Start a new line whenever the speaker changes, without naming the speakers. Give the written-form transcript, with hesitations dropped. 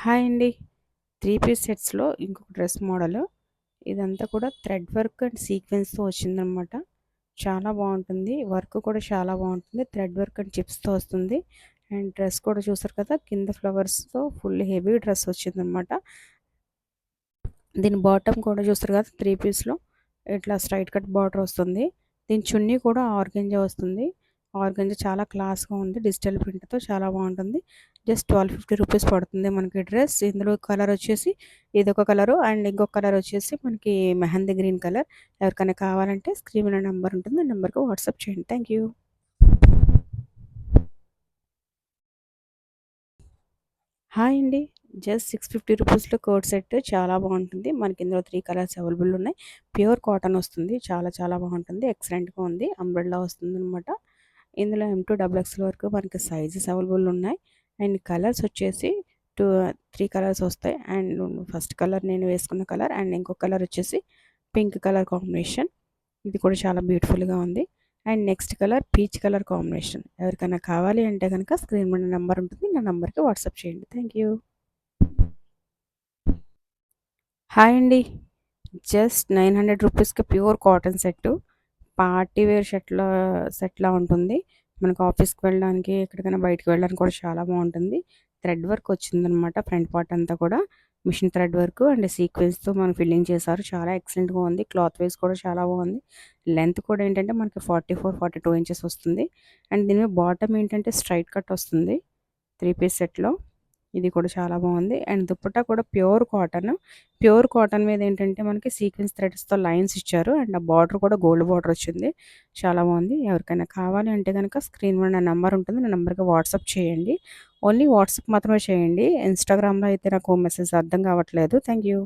Hi అండి. 3 piece సెట్స్‌లో ఇంకొక dress model. ఇదంతా కూడా థ్రెడ్ వర్క్ అండ్ సీక్వెన్స్‌తో వచ్చిందనమాట. చాలా బావుంటుంది. వర్క్ కూడా చాలా బావుంటుంది. థ్రెడ్ వర్క్ అండ్ చిప్స్‌తో వస్తుంది. అండ్ డ్రెస్ కూడా చూసారు కదా! కింద ఫ్లవర్స్‌తో ఫుల్ హెవీ డ్రెస్ వచ్చిందనమాట. దీని బాటమ్ కూడా చూస్తారు కదా! 3 పీస్‌లో ఇట్లా స్ట్రెయిట్ కట్ బార్డర్ వస్తుంది. దీని చున్నీ కూడా ఆర్గంజా వస్తుంది. ఆర్గంజా చాలా క్లాస్‌గా ఉంది. డిజిటల్ ప్రింట్‌తో చాలా బావుంటుంది. జస్ట్ 1250 పడుతుంది మనకి డ్రెస్. ఇందులో కలర్ వచ్చేసి ఇదొక కలరు అండ్ ఇంకొక కలర్ వచ్చేసి మనకి మెహందీ గ్రీన్ కలర్. ఎవరికైనా కావాలంటే స్క్రీన్ మీద నంబర్ ఉంటుంది. ఆ నంబర్‌కి వాట్సాప్ చేయండి. Thank you. హాయ్ అండి. జస్ట్ 650 రూపీస్‌లో కోట్ సెట్ చాలా బావుంటుంది. మనకి ఇందులో 3 కలర్స్ అవైలబుల్ ఉన్నాయి. ప్యూర్ కాటన్ వస్తుంది. చాలా చాలా బావుంటుంది. ఎక్సలెంట్‌గా ఉంది. అంబ్రెల్లా వస్తుందనమాట. ఇందులో M2 డబుల్ ఎక్స్‌ఎల్ వరకు మనకి సైజెస్ అవైలబుల్ ఉన్నాయి. అండ్ కలర్స్ వచ్చేసి 3 కలర్స్ వస్తాయి. అండ్ ఫస్ట్ కలర్ నేను వేసుకున్న కలర్ అండ్ ఇంకో కలర్ వచ్చేసి పింక్ కలర్ కాంబినేషన్. ఇది కూడా చాలా బ్యూటిఫుల్‌గా ఉంది. And next colour peach colour combination. ఎవరికైనా కావాలి అంటే గనక స్క్రీన్ మీద నంబర్ ఉంటుంది. నా నంబర్‌కి వాట్సాప్ చేయండి. Thank you. హాయ్ అండి. జస్ట్ 900 రూపీస్‌కి pure cotton set. Party wear సెట్‌లా ఉంటుంది. మనకు ఆఫీస్‌కి వెళ్ళడానికి, ఎక్కడికైనా బయటికి వెళ్ళడానికి కూడా చాలా బావుంటుంది. థ్రెడ్ వర్క్ వచ్చిందనమాట ఫ్రంట్ పార్ట్ అంతా కూడా. మిషన్ థ్రెడ్ వర్క్ అండ్ సీక్వెన్స్‌తో మనం ఫిల్లింగ్ చేశారు. చాలా ఎక్సలెంట్‌గా ఉంది. క్లాత్ వైస్ కూడా చాలా బాగుంది. లెంత్ కూడా ఏంటంటే మనకి 44, 42 ఇంచెస్ వస్తుంది. అండ్ దీని మీద బాటమ్ ఏంటంటే స్ట్రెయిట్ కట్ వస్తుంది. 3 పీస్ సెట్‌లో. ఇది కూడా చాలా బాగుంది. అండ్ దుపట్టా కూడా ప్యూర్ కాటన్. ప్యూర్ కాటన్ మీద ఏంటంటే మనకి సీక్వెన్స్ థ్రెడ్స్‌తో లైన్స్ ఇచ్చారు. అండ్ ఆ బార్డర్ కూడా గోల్డ్ బార్డర్ వచ్చింది. చాలా బాగుంది. ఎవరికైనా కావాలి అంటే గనక స్క్రీన్ మీద నా నంబర్ ఉంటుంది. నా నంబర్‌కి వాట్సాప్ చేయండి. ఓన్లీ వాట్సాప్ మాత్రమే చేయండి. ఇన్‌స్టాగ్రామ్‌లో అయితే నాకు మెసేజ్ అర్థం కావట్లేదు. Thank you.